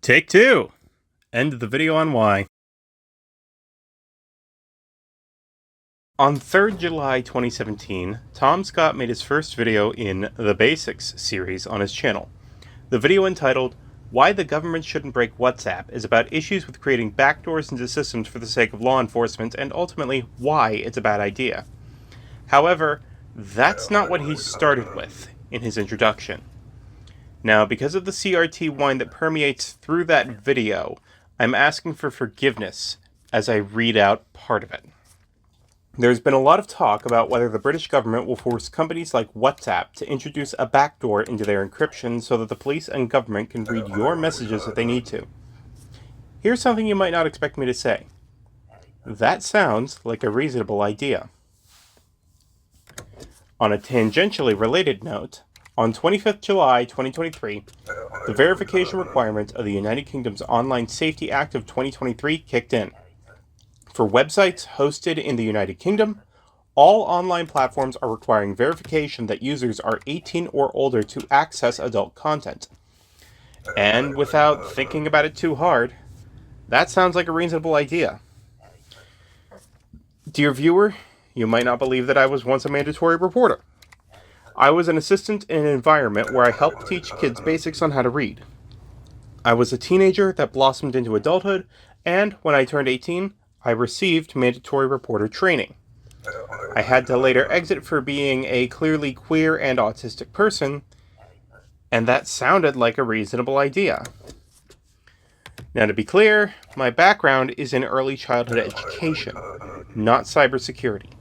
Take two. End of the video on why. On 3rd July 2017, Tom Scott made his first video in The Basics series on his channel. The video entitled, Why the Government Shouldn't Break WhatsApp is about issues with creating backdoors into systems for the sake of law enforcement and ultimately why it's a bad idea. However, that's not what he started with in his introduction. Now, because of the CRT whine that permeates through that video, I'm asking for forgiveness as I read out part of it. There's been a lot of talk about whether the British government will force companies like WhatsApp to introduce a backdoor into their encryption so that the police and government can read your messages if they need to. Here's something you might not expect me to say. That sounds like a reasonable idea. On a tangentially related note, on 25th July 2023, the verification requirement of the United Kingdom's Online Safety Act of 2023 kicked in. For websites hosted in the United Kingdom, all online platforms are requiring verification that users are 18 or older to access adult content. And without thinking about it too hard, that sounds like a reasonable idea. Dear viewer, you might not believe that I was once a mandatory reporter. I was an assistant in an environment where I helped teach kids basics on how to read. I was a teenager that blossomed into adulthood, and when I turned 18, I received mandatory reporter training. I had to later exit for being a clearly queer and autistic person, and that sounded like a reasonable idea. Now, to be clear, my background is in early childhood education, not cybersecurity.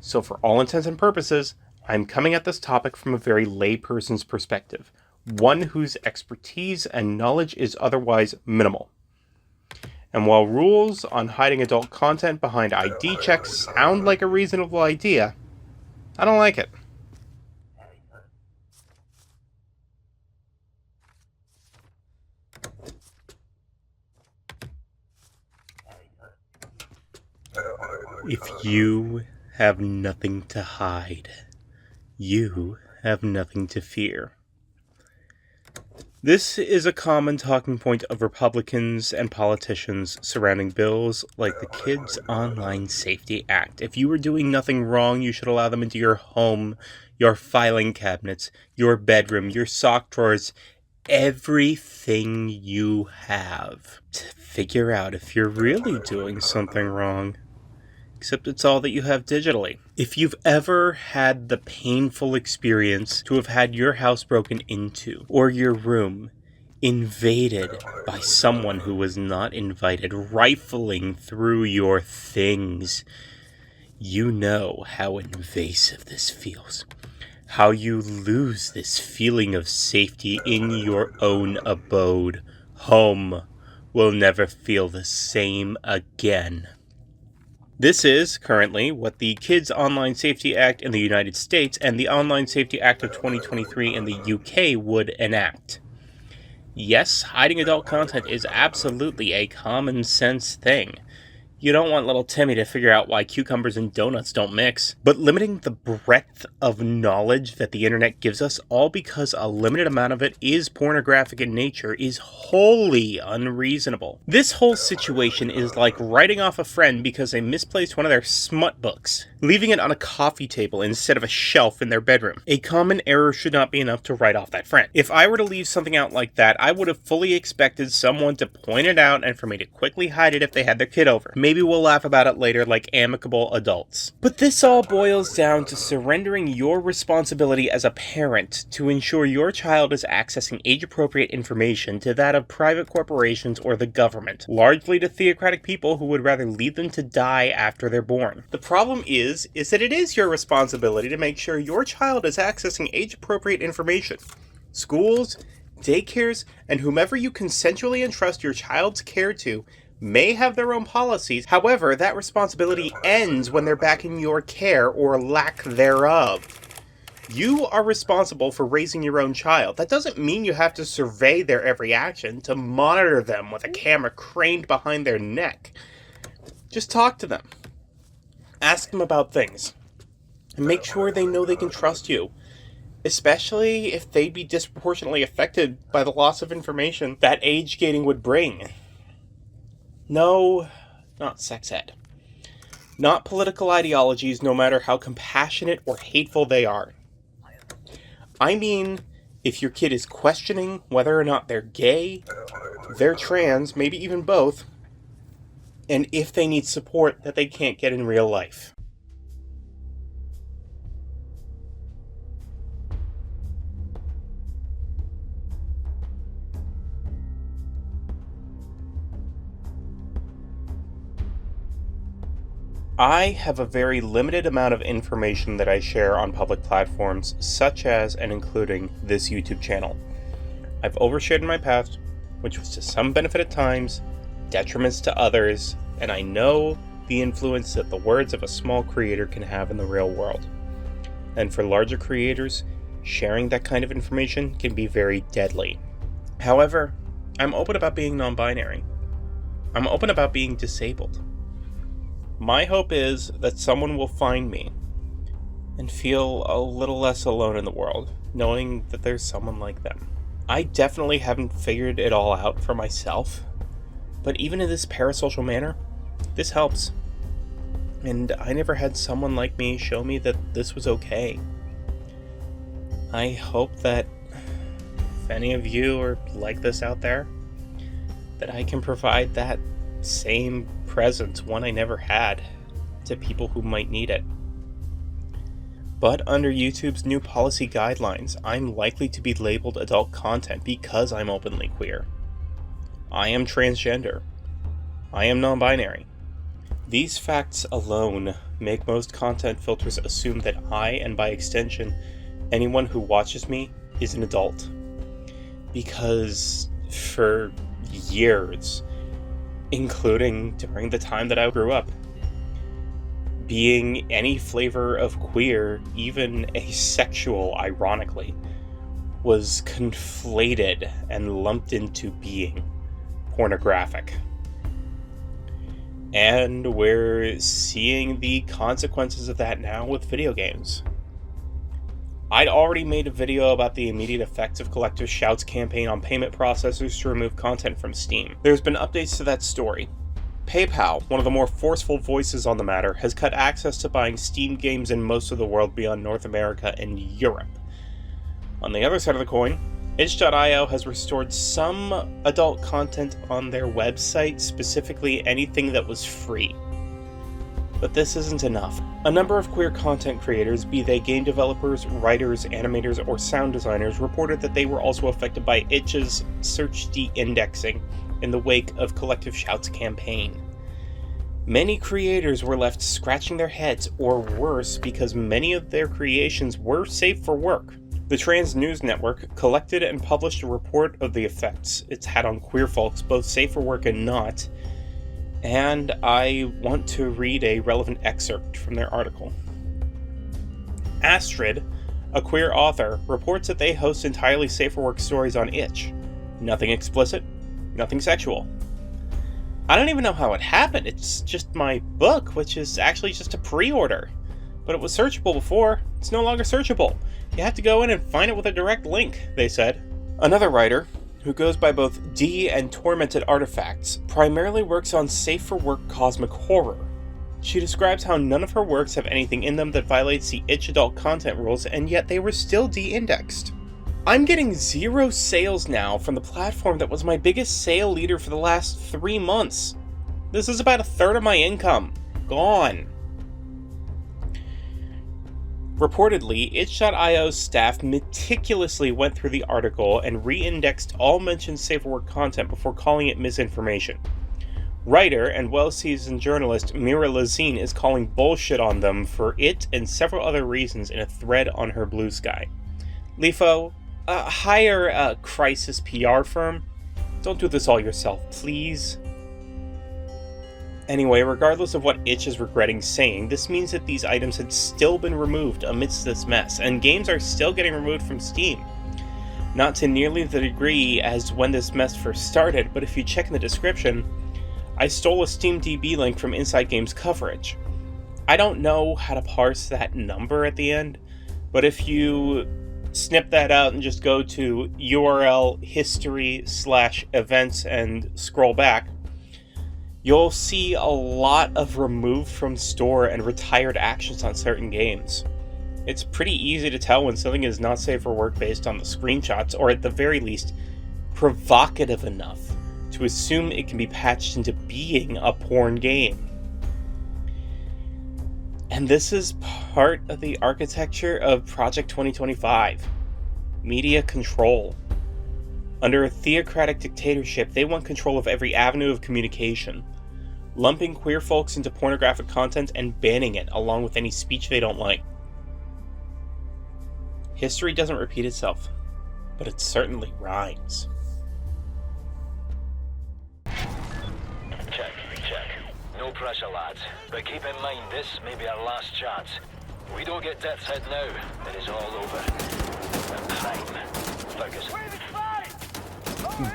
So for all intents and purposes, I'm coming at this topic from a very layperson's perspective, one whose expertise and knowledge is otherwise minimal. And while rules on hiding adult content behind ID checks sound like a reasonable idea, I don't like it. If you have nothing to hide, you have nothing to fear. This is a common talking point of Republicans and politicians surrounding bills like the Kids Online Safety Act. If you were doing nothing wrong, you should allow them into your home, your filing cabinets, your bedroom, your sock drawers, everything you have to figure out if you're really doing something wrong. Except it's all that you have digitally. If you've ever had the painful experience to have had your house broken into, or your room invaded by someone who was not invited, rifling through your things, you know how invasive this feels. How you lose this feeling of safety in your own abode. Home will never feel the same again. This is, currently, what the Kids Online Safety Act in the United States and the Online Safety Act of 2023 in the UK would enact. Yes, hiding adult content is absolutely a common sense thing. You don't want little Timmy to figure out why cucumbers and donuts don't mix. But limiting the breadth of knowledge that the internet gives us, all because a limited amount of it is pornographic in nature, is wholly unreasonable. This whole situation is like writing off a friend because they misplaced one of their smut books, leaving it on a coffee table instead of a shelf in their bedroom. A common error should not be enough to write off that friend. If I were to leave something out like that, I would have fully expected someone to point it out and for me to quickly hide it if they had their kid over. Maybe we'll laugh about it later like amicable adults. But this all boils down to surrendering your responsibility as a parent to ensure your child is accessing age-appropriate information to that of private corporations or the government, largely to theocratic people who would rather leave them to die after they're born. The problem is that it is your responsibility to make sure your child is accessing age-appropriate information. Schools, daycares, and whomever you consensually entrust your child's care to may have their own policies. However, that responsibility ends when they're back in your care or lack thereof. You are responsible for raising your own child. That doesn't mean you have to survey their every action, to monitor them with a camera craned behind their neck. Just talk to them. Ask them about things. And make sure they know they can trust you. especially if they'd be disproportionately affected by the loss of information that age gating would bring. No, not sex ed. Not political ideologies, no matter how compassionate or hateful they are. I mean, if your kid is questioning whether or not they're gay, they're trans, maybe even both, and if they need support that they can't get in real life. I have a very limited amount of information that I share on public platforms, such as and including this YouTube channel. I've overshared in my past, which was to some benefit at times, detriments to others, and I know the influence that the words of a small creator can have in the real world. And for larger creators, sharing that kind of information can be very deadly. However, I'm open about being non-binary. I'm open about being disabled. My hope is that someone will find me and feel a little less alone in the world, knowing that there's someone like them. I definitely haven't figured it all out for myself, but even in this parasocial manner, this helps. And I never had someone like me show me that this was okay. I hope that if any of you are like this out there, that I can provide that same presence, one I never had, to people who might need it. But under YouTube's new policy guidelines, I'm likely to be labeled adult content because I'm openly queer. I am transgender. I am non-binary. These facts alone make most content filters assume that I, and by extension, anyone who watches me, is an adult. Because for years, including during the time that I grew up, being any flavor of queer, even asexual, ironically, was conflated and lumped into being pornographic. And we're seeing the consequences of that now with video games. I'd already made a video about the immediate effects of Collective Shout's campaign on payment processors to remove content from Steam. There's been updates to that story. PayPal, one of the more forceful voices on the matter, has cut access to buying Steam games in most of the world beyond North America and Europe. On the other side of the coin, itch.io has restored some adult content on their website, specifically anything that was free. But this isn't enough. A number of queer content creators, be they game developers, writers, animators, or sound designers, reported that they were also affected by itch's search de-indexing in the wake of Collective Shout's campaign. Many creators were left scratching their heads, or worse, because many of their creations were safe for work. The Trans News Network collected and published a report of the effects it's had on queer folks, both safe for work and not, and I want to read a relevant excerpt from their article. Astrid, a queer author, reports that they host entirely safe for work stories on Itch. Nothing explicit, nothing sexual. I don't even know how it happened. It's just my book, which is actually just a pre-order. But it was searchable before. It's no longer searchable. You have to go in and find it with a direct link, they said. Another writer, who goes by both D and Tormented Artifacts, primarily works on safe-for-work cosmic horror. She describes how none of her works have anything in them that violates the itch adult content rules, and yet they were still de-indexed. I'm getting 0 sales now from the platform that was my biggest sale leader for the last 3 months. This is about a third of my income. Gone. Reportedly, itch.io's staff meticulously went through the article and re-indexed all mentioned safe for work content before calling it misinformation. Writer and well-seasoned journalist Mira Lazine is calling bullshit on them for it and several other reasons in a thread on her Blue Sky. LeFo, hire a crisis PR firm. Don't do this all yourself, please. Anyway, regardless of what Itch is regretting saying, this means that these items had still been removed amidst this mess, and games are still getting removed from Steam. Not to nearly the degree as when this mess first started, but if you check in the description, I stole a SteamDB link from Inside Games coverage. I don't know how to parse that number at the end, but if you snip that out and just go to URL history/events and scroll back, you'll see a lot of removed from store and retired actions on certain games. It's pretty easy to tell when something is not safe for work based on the screenshots, or at the very least, provocative enough to assume it can be patched into being a porn game. And this is part of the architecture of Project 2025. Media control. Under a theocratic dictatorship, they want control of every avenue of communication, lumping queer folks into pornographic content and banning it along with any speech they don't like. History doesn't repeat itself, but it certainly rhymes. Check. No pressure, lads. But keep in mind, this may be our last chance. We don't get Death's Head now, it is all over. And crime. Focus.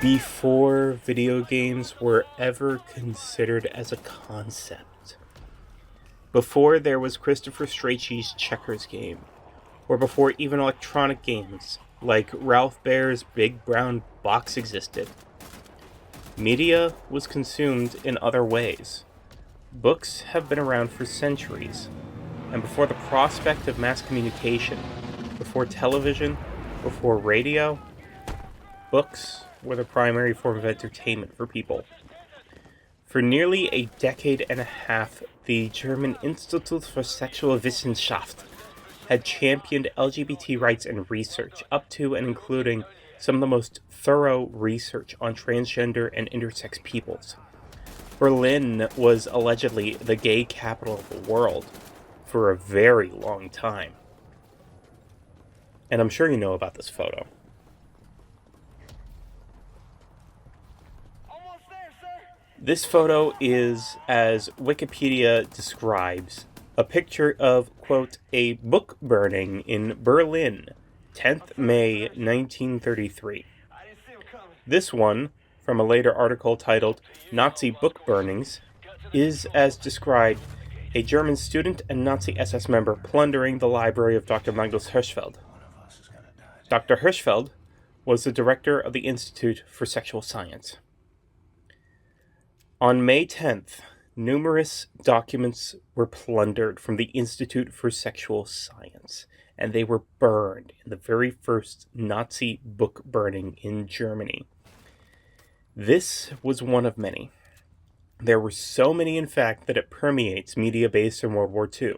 Before video games were ever considered as a concept, before there was Christopher Strachey's Checkers game, or before even electronic games like Ralph Baer's Big Brown Box existed, media was consumed in other ways. Books have been around for centuries, and before the prospect of mass communication, before television, before radio, books were the primary form of entertainment for people. For nearly a decade and a half, the German Institut für Sexualwissenschaft had championed LGBT rights and research, up to and including some of the most thorough research on transgender and intersex peoples. Berlin was allegedly the gay capital of the world for a very long time. And I'm sure you know about this photo. Almost there, sir. This photo is, as Wikipedia describes, a picture of, quote, a book burning in Berlin, 10th May 1933. I didn't see him coming. This one, from a later article titled Nazi Book Burnings, is, as described, a German student and Nazi SS member plundering the library of Dr. Magnus Hirschfeld. Dr. Hirschfeld was the director of the Institute for Sexual Science. On May 10th, numerous documents were plundered from the Institute for Sexual Science, and they were burned in the very first Nazi book burning in Germany. This was one of many. There were so many, in fact, that it permeates media based in World War II.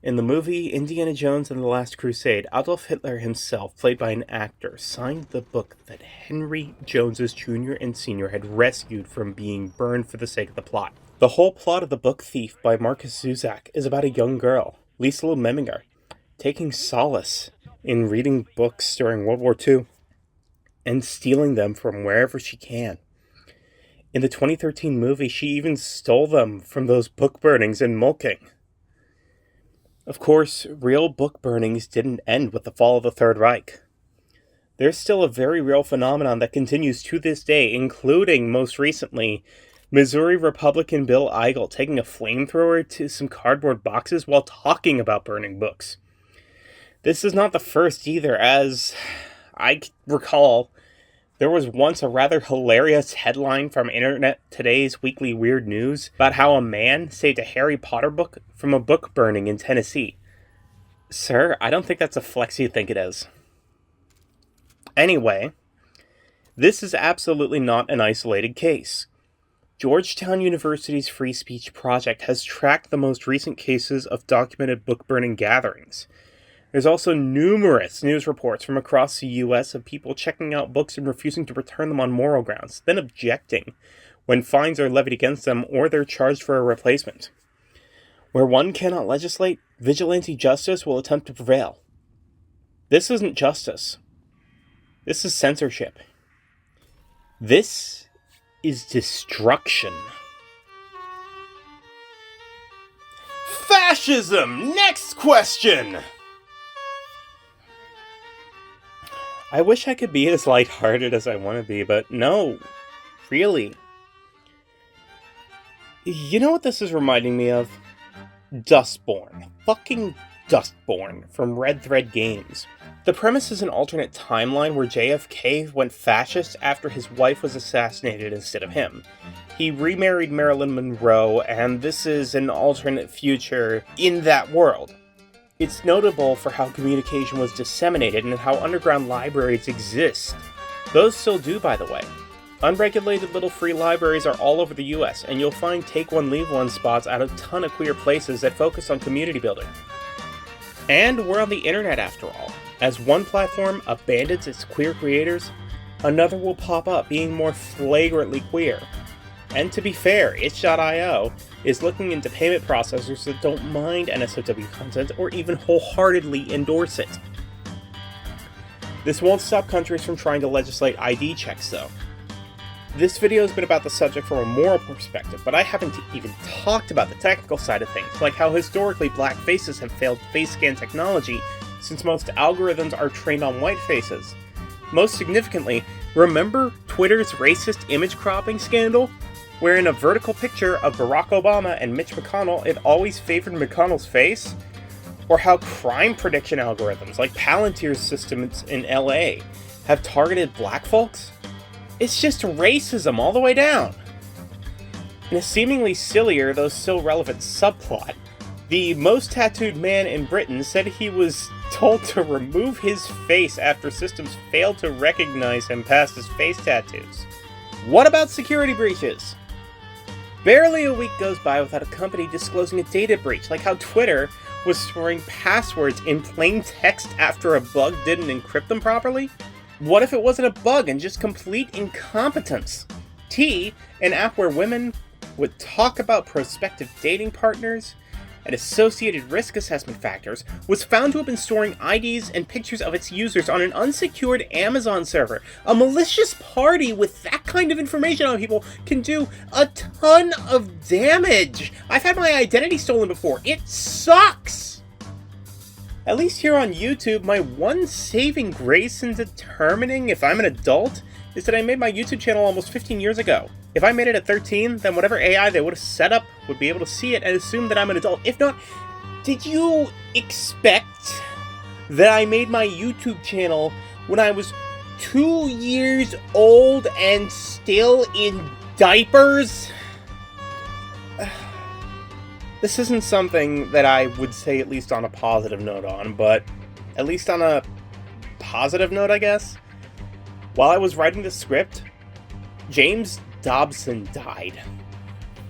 In the movie Indiana Jones and the Last Crusade, Adolf Hitler himself, played by an actor, signed the book that Henry Joneses Jr. and Sr. had rescued from being burned for the sake of the plot. The whole plot of The Book Thief by Markus Zusak is about a young girl, Liesl Memminger, taking solace in reading books during World War II and stealing them from wherever she can. In the 2013 movie, she even stole them from those book burnings in Mulking. Of course, real book burnings didn't end with the fall of the Third Reich. There's still a very real phenomenon that continues to this day, including, most recently, Missouri Republican Bill Eigel taking a flamethrower to some cardboard boxes while talking about burning books. This is not the first either, as I recall, there was once a rather hilarious headline from Internet Today's Weekly Weird News about how a man saved a Harry Potter book from a book burning in Tennessee. Sir, I don't think that's a flex you think it is. Anyway, this is absolutely not an isolated case. Georgetown University's Free Speech Project has tracked the most recent cases of documented book burning gatherings. There's also numerous news reports from across the U.S. of people checking out books and refusing to return them on moral grounds, then objecting when fines are levied against them or they're charged for a replacement. Where one cannot legislate, vigilante justice will attempt to prevail. This isn't justice. This is censorship. This is destruction. Fascism! Next question! I wish I could be as lighthearted as I want to be, but no, really. You know what this is reminding me of? Dustborn. Fucking Dustborn from Red Thread Games. The premise is an alternate timeline where JFK went fascist after his wife was assassinated instead of him. He remarried Marilyn Monroe, and this is an alternate future in that world. It's notable for how communication was disseminated and how underground libraries exist. Those still do, by the way. Unregulated little free libraries are all over the US, and you'll find take one leave one spots at a ton of queer places that focus on community building. And we're on the internet after all. As one platform abandons its queer creators, another will pop up being more flagrantly queer. And to be fair, itch.io is looking into payment processors that don't mind NSFW content or even wholeheartedly endorse it. This won't stop countries from trying to legislate ID checks though. This video has been about the subject from a moral perspective, but I haven't even talked about the technical side of things, like how historically black faces have failed face scan technology since most algorithms are trained on white faces. Most significantly, remember Twitter's racist image cropping scandal? Where in a vertical picture of Barack Obama and Mitch McConnell, it always favored McConnell's face? Or how crime prediction algorithms like Palantir's systems in LA have targeted black folks? It's just racism all the way down. In a seemingly sillier, though still relevant subplot, the most tattooed man in Britain said he was told to remove his face after systems failed to recognize him past his face tattoos. What about security breaches? Barely a week goes by without a company disclosing a data breach, like how Twitter was storing passwords in plain text after a bug didn't encrypt them properly. What if it wasn't a bug and just complete incompetence? T, an app where women would talk about prospective dating partners and associated risk assessment factors, was found to have been storing IDs and pictures of its users on an unsecured Amazon server. A malicious party with that kind of information on people can do a ton of damage. I've had my identity stolen before. It sucks! At least here on YouTube, my one saving grace in determining if I'm an adult is that I made my YouTube channel almost 15 years ago. If I made it at 13, then whatever AI they would have set up would be able to see it and assume that I'm an adult. If not, did you expect that I made my YouTube channel when I was 2 years old and still in diapers? This isn't something that I would say at least on a positive note on, but at least on a positive note, I guess. While I was writing the script, James Dobson died.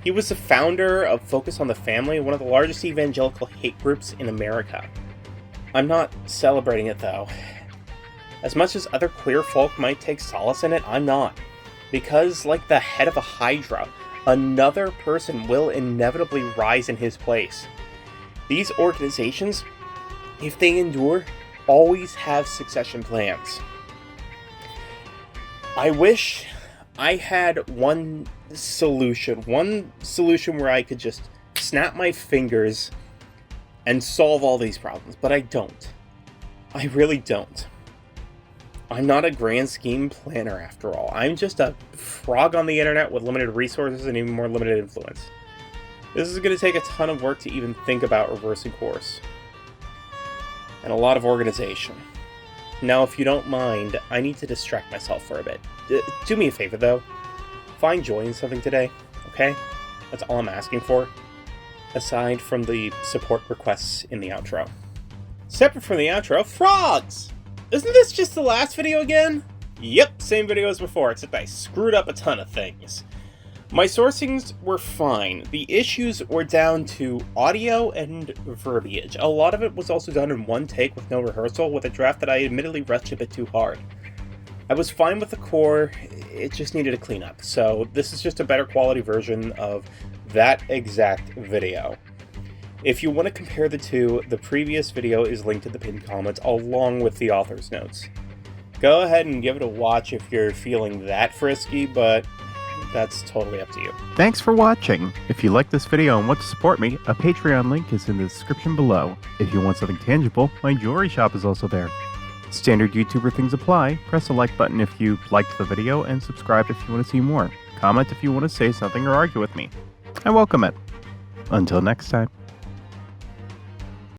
He was the founder of Focus on the Family, one of the largest evangelical hate groups in America. I'm not celebrating it though. As much as other queer folk might take solace in it, I'm not. Because, like the head of a hydra, another person will inevitably rise in his place. These organizations, if they endure, always have succession plans. I wish I had one solution where I could just snap my fingers and solve all these problems, but I don't. I really don't. I'm not a grand scheme planner after all. I'm just a frog on the internet with limited resources and even more limited influence. This is going to take a ton of work to even think about reversing course. And a lot of organization. Now, if you don't mind, I need to distract myself for a bit. Do me a favor, though. Find joy in something today, okay? That's all I'm asking for. Aside from the support requests in the outro. Separate from the outro, frogs! Isn't this just the last video again? Yep, same video as before, except I screwed up a ton of things. My sourcings were fine. The issues were down to audio and verbiage. A lot of it was also done in one take with no rehearsal, with a draft that I admittedly rushed a bit too hard. I was fine with the core, it just needed a cleanup. So this is just a better quality version of that exact video. If you want to compare the two, the previous video is linked in the pinned comments along with the author's notes. Go ahead and give it a watch if you're feeling that frisky, but that's totally up to you. Thanks for watching. If you like this video and want to support me, a Patreon link is in the description below. If you want something tangible, my jewelry shop is also there. Standard YouTuber things apply. Press the like button if you liked the video, and subscribe if you want to see more. Comment if you want to say something or argue with me. I welcome it. Until next time.